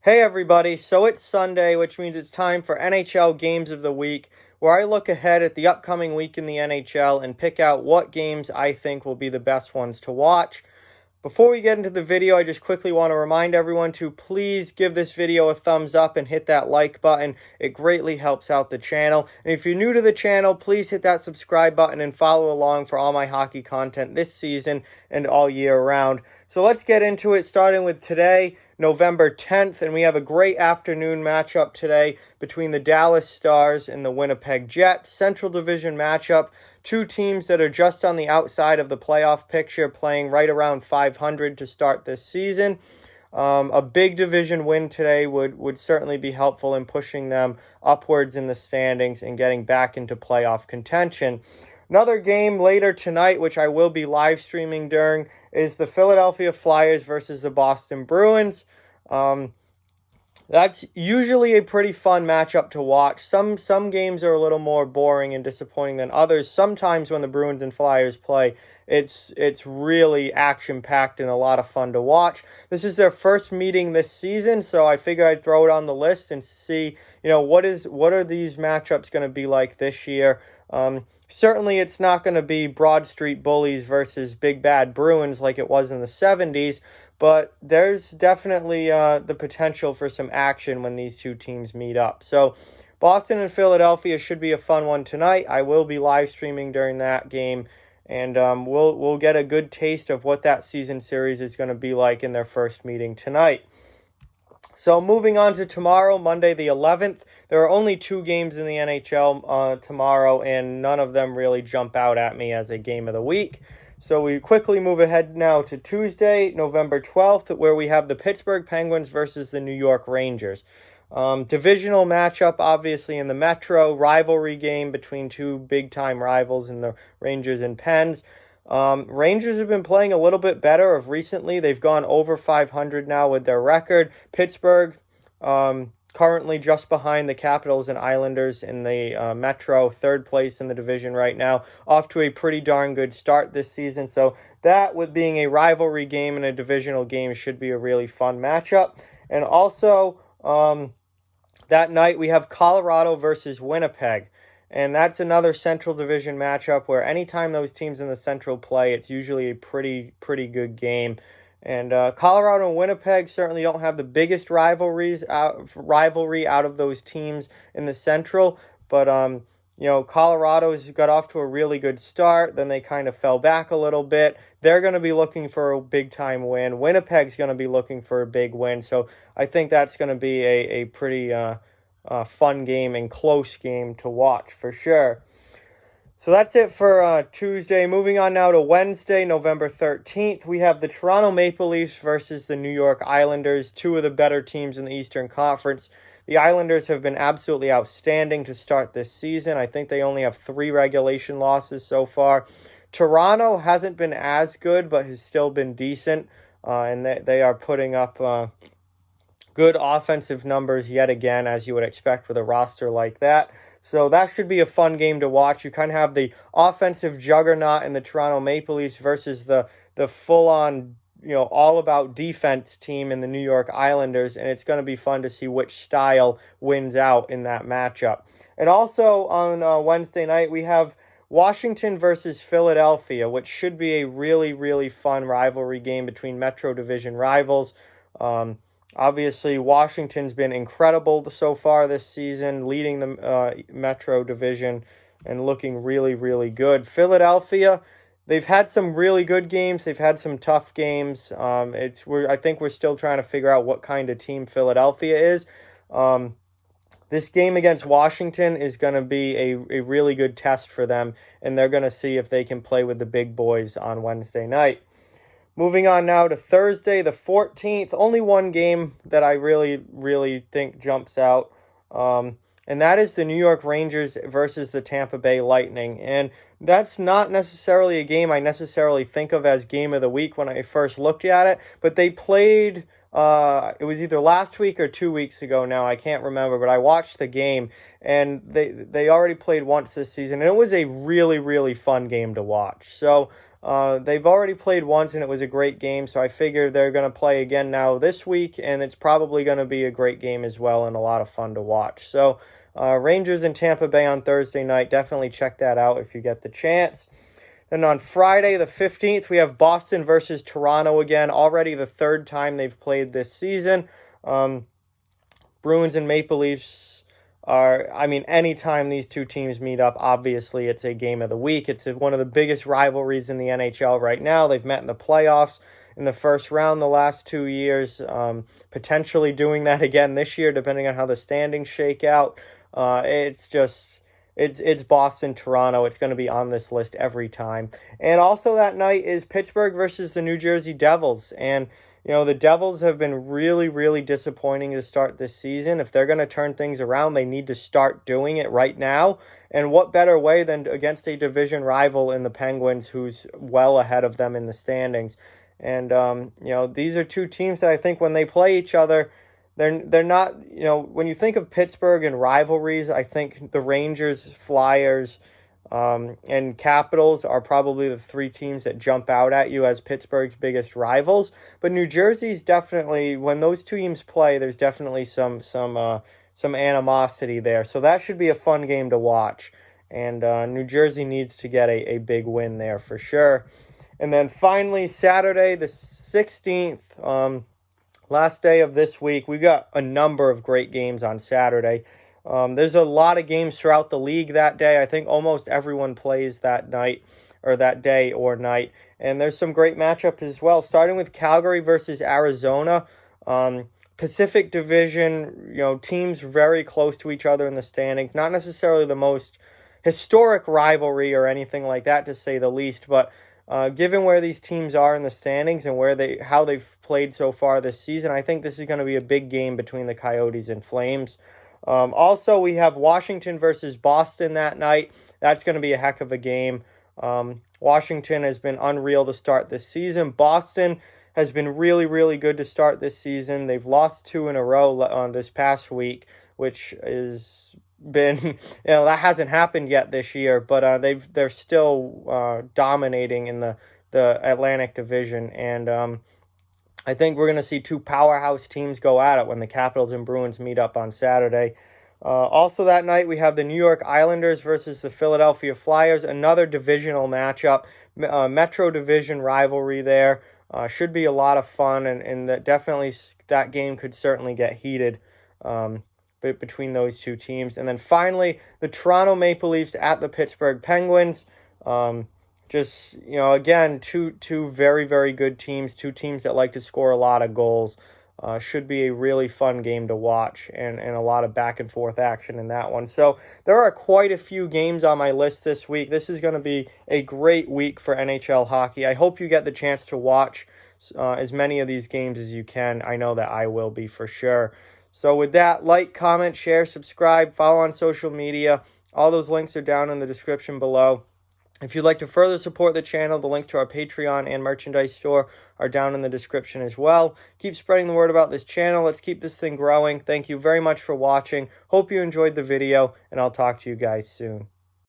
Hey everybody, so it's Sunday, which means it's time for NHL Games of the Week, where I look ahead at the upcoming week in the NHL and pick out what games I think will be the best ones to watch. Before we get into the video, I just quickly want to remind everyone to please give this video a thumbs up and hit that like button. It greatly helps out the channel. And if you're new to the channel, please hit that subscribe button and follow along for all my hockey content this season and all year round. So let's get into it, starting with today, November 10th, and we have a great afternoon matchup today between the Dallas Stars and the Winnipeg Jets. Central Division matchup. Two teams that are just on the outside of the playoff picture, playing right around 500 to start this season. A big division win today would certainly be helpful in pushing them upwards in the standings and getting back into playoff contention. Another game later tonight, which I will be live streaming during, is the Philadelphia Flyers versus the Boston Bruins. That's usually a pretty fun matchup to watch. Some games are a little more boring and disappointing than others. Sometimes when the Bruins and Flyers play, it's really action-packed and a lot of fun to watch. This is their first meeting this season, so I figured I'd throw it on the list and see, what are these matchups going to be like this year. Certainly, it's not going to be Broad Street Bullies versus Big Bad Bruins like it was in the 70s, but there's definitely the potential for some action when these two teams meet up. So Boston and Philadelphia should be a fun one tonight. I will be live streaming during that game, and we'll get a good taste of what that season series is going to be like in their first meeting tonight. So moving on to tomorrow, Monday the 11th, there are only two games in the NHL tomorrow, and none of them really jump out at me as a game of the week. So we quickly move ahead now to Tuesday, November 12th, where we have the Pittsburgh Penguins versus the New York Rangers. Divisional matchup, obviously, in the Metro, rivalry game between two big-time rivals in the Rangers and Pens. Rangers have been playing a little bit better of recently. They've gone over 500 now with their record. Pittsburgh, currently just behind the Capitals and Islanders in the Metro, third place in the division right now, off to a pretty darn good start this season. So that, with being a rivalry game and a divisional game, should be a really fun matchup. And also, that night we have Colorado versus Winnipeg. And that's another Central Division matchup where anytime those teams in the Central play, it's usually a pretty good game. And Colorado and Winnipeg certainly don't have the biggest rivalry out of those teams in the Central. But, Colorado's got off to a really good start. Then they kind of fell back a little bit. They're going to be looking for a big-time win. Winnipeg's going to be looking for a big win. So I think that's going to be a pretty fun game and close game to watch for sure. So that's it for Tuesday. Moving on now to Wednesday, November 13th, we have the Toronto Maple Leafs versus the New York Islanders, two of the better teams in the Eastern Conference. The Islanders have been absolutely outstanding to start this season. I think they only have 3 regulation losses so far. Toronto hasn't been as good, but has still been decent, and they are putting up good offensive numbers yet again, as you would expect with a roster like that. So that should be a fun game to watch. You kind of have the offensive juggernaut in the Toronto Maple Leafs versus the full-on, all-about defense team in the New York Islanders, and it's going to be fun to see which style wins out in that matchup. And also on Wednesday night, we have Washington versus Philadelphia, which should be a really fun rivalry game between Metro Division rivals. Obviously, Washington's been incredible so far this season, leading the Metro Division and looking really good. Philadelphia, they've had some really good games. They've had some tough games. I think we're still trying to figure out what kind of team Philadelphia is. This game against Washington is going to be a really good test for them, and they're going to see if they can play with the big boys on Wednesday night. Moving on now to Thursday, the 14th, only one game that I really think jumps out, and that is the New York Rangers versus the Tampa Bay Lightning. And that's not necessarily a game I necessarily think of as game of the week when I first looked at it, but they played, it was either last week or 2 weeks ago now, I can't remember, but I watched the game, and they already played once this season, and it was a really fun game to watch. So They've already played once, and it was a great game, so I figure they're going to play again now this week, and it's probably going to be a great game as well and a lot of fun to watch. So Rangers in Tampa Bay on Thursday night. Definitely check that out if you get the chance. Then on Friday, the 15th, we have Boston versus Toronto again. Already the third time they've played this season. Bruins and Maple Leafs are, I mean, anytime these two teams meet up, obviously it's a game of the week. It's one of the biggest rivalries in the NHL right now. They've met in the playoffs in the first round the last 2 years, potentially doing that again this year, depending on how the standings shake out. It's Boston, Toronto. It's going to be on this list every time. And also that night is Pittsburgh versus the New Jersey Devils. And, you know, the Devils have been really, really disappointing to start this season. If they're going to turn things around, they need to start doing it right now. And what better way than against a division rival in the Penguins, who's well ahead of them in the standings. And, you know, these are two teams that I think when they play each other, they're not, you know, when you think of Pittsburgh and rivalries, I think the Rangers, Flyers, and Capitals are probably the three teams that jump out at you as Pittsburgh's biggest rivals. But New Jersey's definitely, when those two teams play, there's definitely some animosity there. So that should be a fun game to watch. And New Jersey needs to get a big win there for sure. And then finally, Saturday, the 16th, last day of this week, we've got a number of great games on Saturday. There's a lot of games throughout the league that day. I think almost everyone plays that night or that day or night. And there's some great matchups as well, starting with Calgary versus Arizona. Pacific Division, you know, teams very close to each other in the standings. Not necessarily the most historic rivalry or anything like that, to say the least, but given where these teams are in the standings and how they've played so far this season, I think this is going to be a big game between the Coyotes and Flames. Also, we have Washington versus Boston that night. That's going to be a heck of a game. Washington has been unreal to start this season. Boston has been really, really good to start this season. They've lost 2 in a row this past week, which has been, you know, that hasn't happened yet this year, but they're still dominating in the Atlantic Division, and I think we're going to see two powerhouse teams go at it when the Capitals and Bruins meet up on Saturday. Also that night, we have the New York Islanders versus the Philadelphia Flyers, another divisional matchup, Metro Division rivalry there. Should be a lot of fun, and that game could certainly get heated between those two teams. And then finally, the Toronto Maple Leafs at the Pittsburgh Penguins. Just, you know, again, two very, very good teams, two teams that like to score a lot of goals. Should be a really fun game to watch, and a lot of back and forth action in that one. So there are quite a few games on my list this week. This is going to be a great week for NHL hockey. I hope you get the chance to watch as many of these games as you can. I know that I will be for sure. So with that, like, comment, share, subscribe, follow on social media. All those links are down in the description below. If you'd like to further support the channel, the links to our Patreon and merchandise store are down in the description as well. Keep spreading the word about this channel. Let's keep this thing growing. Thank you very much for watching. Hope you enjoyed the video, and I'll talk to you guys soon.